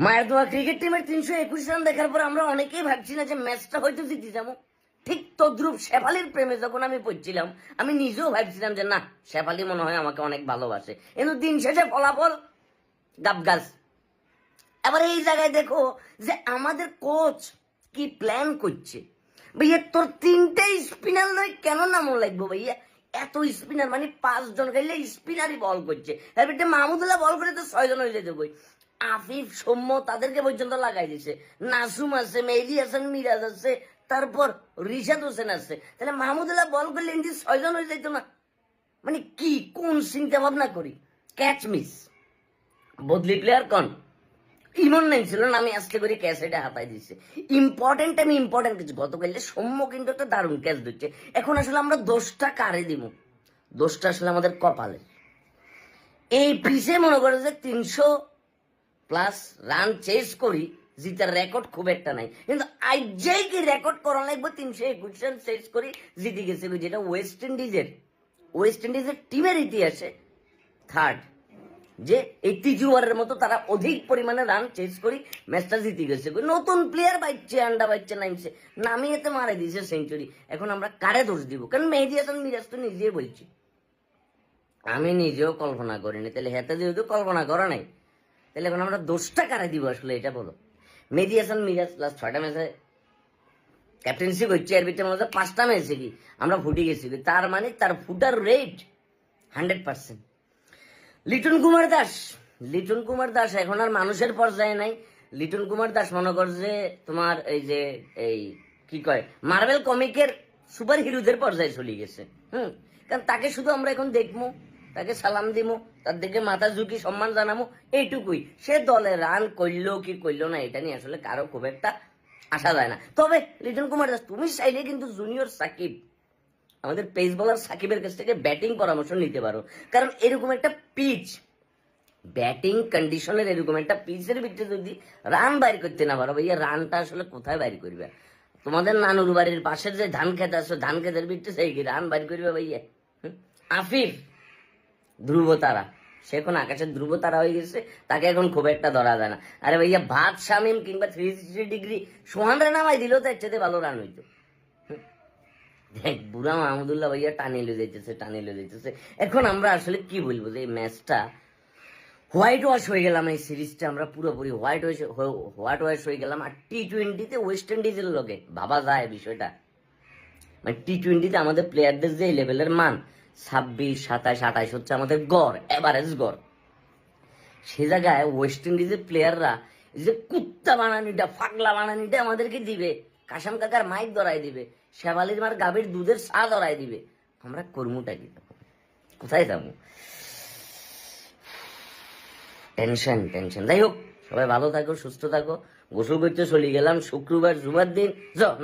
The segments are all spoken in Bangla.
মায়ের দোয়া ক্রিকেট টিমের 321 রান দেখার পর আমরা অনেকেই ভাবছি না যে ম্যাচটা হয়তো জিতে যাবো। ঠিক তদ্রুপ শেফালির প্রেমে যখন আমি পড়ছিলাম, আমি নিজেও ভাবছিলাম যে না, শেফালি মনে হয় আমাকে অনেক ভালোবাসে, কিন্তু দিন শেষে ফলাফল গাবগাছ। এবার এই জায়গায় দেখো যে আমাদের কোচ কি প্ল্যান করছে। ভাইয়া তোর 3টে স্পিনার নয় কেন নামও লাগবো ভাইয়া? এত স্পিনার মানে 5 জন খাইলে স্পিনারই বল করছে। এবার মাহমুদুল্লাহ বল করে তো 6 জন হয়ে যেতে বই। আফিফ, সৌম্য তাদেরকে পর্যন্ত লাগাই দিছে। নাসুম আছে, মেহেদি হাসান, মিরাজ আছে, তারপর রিশাদ হোসেন আছে। তাহলে মাহমুদুল্লাহ বল করলে ইন্ডিয়া 6 জন হয়ে যেত না? মানে কি কোন চিন্তা ভাবনা করি? ক্যাচ মিস, বদলি প্লেয়ার কন, ইমন নাই ছিল না, আমি আজকে করে ক্যাচ এটা হাতাই দিচ্ছে। ইম্পর্টেন্ট কিছু গতকালে সৌম্য কিন্তু একটা দারুণ ক্যাচ দিচ্ছে। এখন আসলে আমরা দোষটা কারে দিব? দোষটা আসলে আমাদের কপালে। এই পিছে মনে করে যে 300+ রান চেস করি, জিতার রেকর্ড খুব একটা নাই, কিন্তু আইজাই কি রেকর্ড করা লাগবে 321 রান চেস করি জিতে গেছে, যেটা ওয়েস্ট ইন্ডিজের টিমের ইতিহাসে থার্ড, যে এই তৃতীয়বারের মতো তারা অধিক পরিমাণে রান চেস করি ম্যাচটা জিতে গেছে। নতুন প্লেয়ার বাইচ্ছে, আন্ডা বাইচ্ছে, নামছে, নামিয়েতে মারা দিয়েছে সেঞ্চুরি। এখন আমরা কারে দোষ দিব? কারণ মেহেদি হাসান, মিরাজ তো নিজেই বলছি, আমি নিজেও কল্পনা করিনি, তাহলে হেতে যেহেতু কল্পনা করা নাই, তাহলে এখন আমরা দোষটা কারে দিব আসলে এটা বলো। মেহেদি হাসান, মিরাজ লাস্ট 6টা ম্যাচে ক্যাপ্টেন্সি করছে, এর ভিতরে মধ্যে 5টা ম্যাচে কি আমরা ফুটে গেছি, তার মানে তার ফুটার রেট 100%। লিটন কুমার দাস এখন আর মানুষের পর্যায়ে নাই। লিটন কুমার দাস মনে কর যে তোমার এই কি কয় মার্বেল কমিকের সুপার হিরোদের পর্যায়ে চলে গেছে। কারণ তাকে শুধু আমরা এখন দেখবো, তাকে সালাম দিমো, তার দিকে মাথা ঝুঁকি সম্মান জানাবো, এইটুকুই। সে দলে রান করলো কি করলো না এটা নিয়ে আসলে কারো খুব একটা আসা যায় না। তবে লিটন কুমার দাস, তুমি চাইলে কিন্তু জুনিয়র সাকিব, আমাদের পেস বোলার সাকিবের কাছ থেকে ব্যাটিং পরামর্শ নিতে পারো। কারণ এরকম একটা পিচ, ব্যাটিং কন্ডিশনের এরকম একটা পিচের ভিতরে যদি রান বাইর করতে না পারো ভাইয়া, রানটা আসলে কোথায় বাইর করবে? তোমাদের নানুর বাড়ির পাশের যে ধান খেত আছে, ধান খেতের ভিতরে সেই কি রান বাইর করবে ভাইয়া? আফিফ, ধ্রুব তারা, সে এখন আকাশের ধ্রুব তারা হয়ে গেছে, তাকে এখন খুব একটা ধরা যায় না। আরে ভাইয়া ভাত শামিম কিংবা 360 ডিগ্রি সোহান রে নামাই দিল তো এর চেয়ে ভালো রান হইতো। দেখ বুড়া মাহমুদুল্লাহ ভাইয়া টানিয়ে যাইতেছে। এখন আমরা আসলে কি বলবো যে এই ম্যাচটা হোয়াইট ওয়াশ হয়ে গেলাম, এই সিরিজটা আমরা পুরোপুরি হোয়াইট ওয়াশ হয়ে গেলাম। আর T20-তে ওয়েস্ট ইন্ডিজের লগে ভাবা যায় বিষয়টা, মানে T20-তে আমাদের প্লেয়ারদের যে লেভেলের মান 26, 27, 28 হচ্ছে আমাদের গড়, এভারেজ গড়। সে জায়গায় ওয়েস্ট ইন্ডিজের প্লেয়াররা যে কুত্তা বানানিটা, ফাগলা বানানিটা আমাদেরকে দিবে, কাসাম কাকার মাইক ধরাই দিবে, শেফালির মার গাভীর দুধের চা ধরাই দিবে, আমরা কর্মটা কি? কোথায় যাবো? টেনশন। যাই হোক, সবাই ভালো থাকো, সুস্থ থাকো। গোসল করতে চলে গেলাম, শুক্রবার জুমার দিন,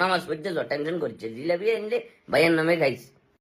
নামাজ পড়তে টেনশন করছে, জিলাপি এনলে ভাইয়ের নামে খাইছি।